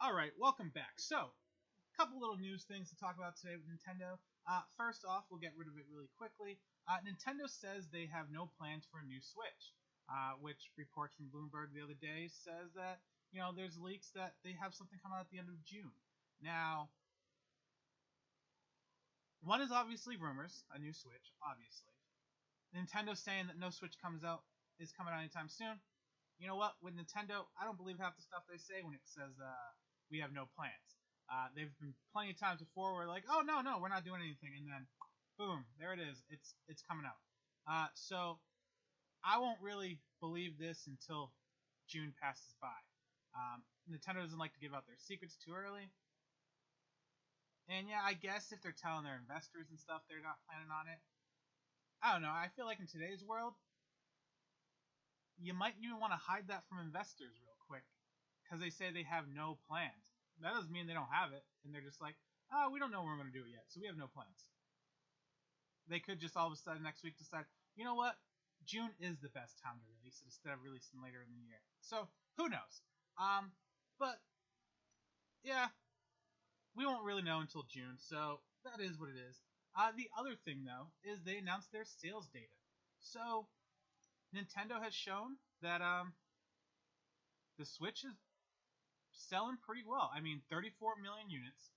All right, welcome back. So, a couple little news things to talk about today with Nintendo. First off, we'll get rid of it really quickly. Nintendo says they have no plans for a new Switch, which reports from Bloomberg the other day says that there's leaks that they have something coming out at the end of June. Now, one is obviously rumors, a new Switch, obviously. Nintendo's saying that no Switch is coming out anytime soon. You know what? With Nintendo, I don't believe half the stuff they say when it says we have no plans. They've been plenty of times before where like, oh no, we're not doing anything, and then boom, there it is. It's coming out. So I won't really believe this until June passes by. Nintendo doesn't like to give out their secrets too early. And yeah, I guess if they're telling their investors and stuff they're not planning on it, I don't know. I feel like in today's world, you might even want to hide that from investors real quick because they say they have no plans. That doesn't mean they don't have it, and they're just like, oh, we don't know when we're going to do it yet, so we have no plans. They could just all of a sudden next week decide, you know what, June is the best time to release it instead of releasing later in the year. So who knows? But yeah, we won't really know until June, so that is what it is. The other thing though is they announced their sales data. So Nintendo has shown that the Switch is selling pretty well. I mean, 34 million units.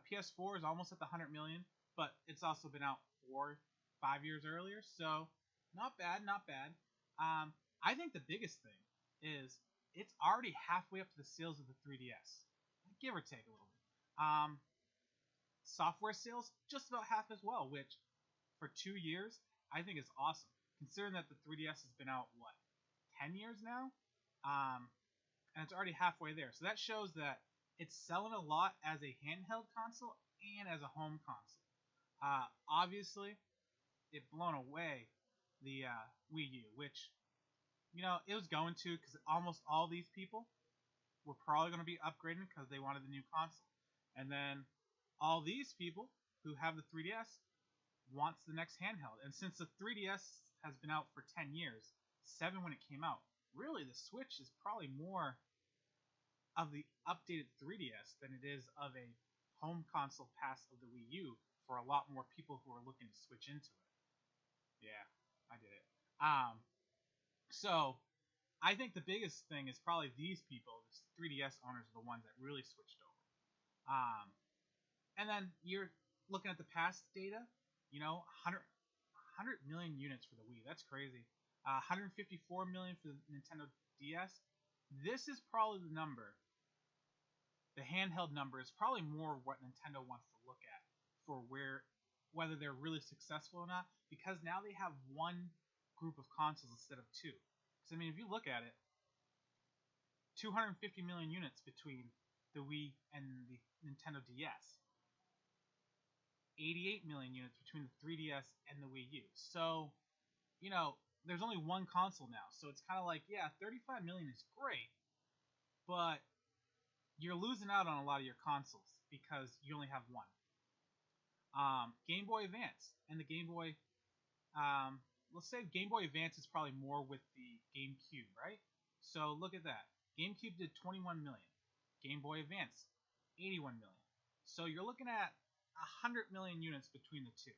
PS4 is almost at the 100 million, but it's also been out 5 years earlier, so not bad, not bad. I think the biggest thing is it's already halfway up to the sales of the 3DS, give or take a little bit. Software sales just about half as well, which for 2 years I think is awesome, considering that the 3DS has been out 10 years now, and it's already halfway there. So that shows that it's selling a lot as a handheld console and as a home console. Obviously, it blown away the Wii U, which it was going to, because almost all these people were probably going to be upgrading because they wanted the new console, and then all these people who have the 3DS wants the next handheld. And since the 3DS has been out for 10 years, 7 when it came out, really the Switch is probably more of the updated 3DS than it is of a home console pass of the Wii U for a lot more people who are looking to switch into it. Yeah, I did it. So I think the biggest thing is probably these people, the 3DS owners, are the ones that really switched over. And then you're looking at the past data, 100 million units for the Wii. That's crazy. 154 million for the Nintendo DS. This is probably the number. The handheld number is probably more what Nintendo wants to look at for whether they're really successful or not, because now they have one group of consoles instead of two. Because I mean, if you look at it, 250 million units between the Wii and the Nintendo DS. 88 million units between the 3DS and the Wii U. So, there's only one console now. So it's kind of like, yeah, 35 million is great, but you're losing out on a lot of your consoles because you only have one. Game Boy Advance and the Game Boy, let's say Game Boy Advance is probably more with the GameCube, right? So look at that. GameCube did 21 million. Game Boy Advance, 81 million. So you're looking at 100 million units between the two.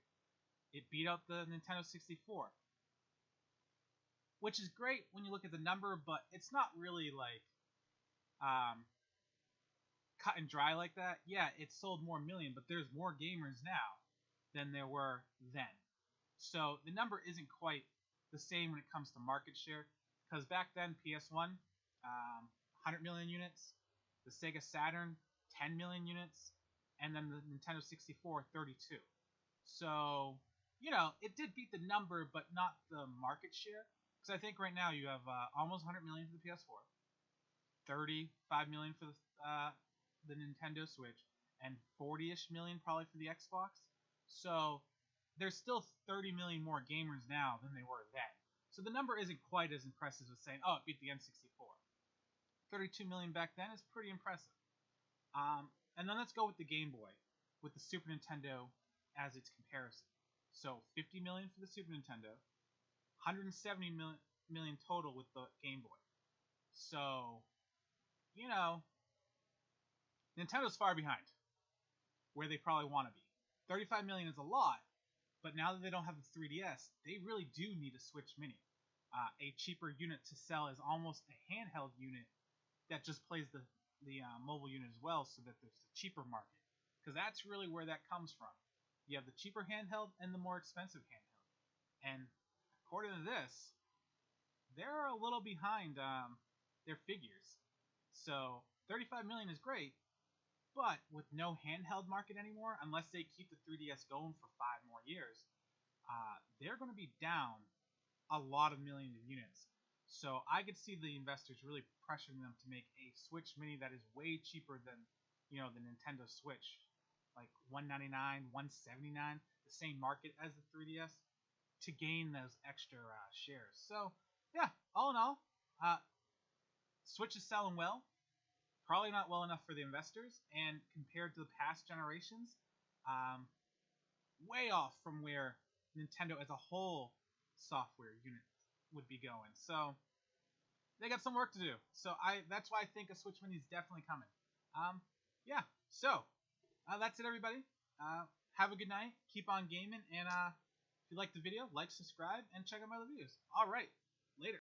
It beat out the Nintendo 64, which is great when you look at the number, but it's not really like cut and dry like that. Yeah, it sold more million, but there's more gamers now than there were then. So the number isn't quite the same when it comes to market share, because back then PS1, 100 million units, the Sega Saturn, 10 million units, and then the Nintendo 64, 32. So, it did beat the number, but not the market share. Because I think right now you have almost 100 million for the PS4, 35 million for the Nintendo Switch, and 40-ish million probably for the Xbox. So there's still 30 million more gamers now than they were then. So the number isn't quite as impressive as saying, oh, it beat the N64. 32 million back then is pretty impressive. And then let's go with the Game Boy, with the Super Nintendo as its comparison. So 50 million for the Super Nintendo, 170 million total with the Game Boy. So, Nintendo's far behind where they probably want to be. 35 million is a lot, but now that they don't have the 3DS, they really do need a Switch Mini. A cheaper unit to sell is almost a handheld unit that just plays the mobile unit as well, so that there's a cheaper market. Because that's really where that comes from. You have the cheaper handheld and the more expensive handheld. And according to this, they're a little behind their figures. So 35 million is great, but with no handheld market anymore, unless they keep the 3DS going for 5 more years, they're going to be down a lot of millions of units. So I could see the investors really pressuring them to make a Switch Mini that is way cheaper than, the Nintendo Switch, like $199, $179, the same market as the 3DS, to gain those extra shares. So yeah, all in all, Switch is selling well. Probably not well enough for the investors, and compared to the past generations, way off from where Nintendo as a whole software unit would be going. So they got some work to do. So that's why I think a Switch Mini is definitely coming. Yeah. So that's it, everybody. Have a good night. Keep on gaming, and if you like the video, like, subscribe, and check out my other videos. All right. Later.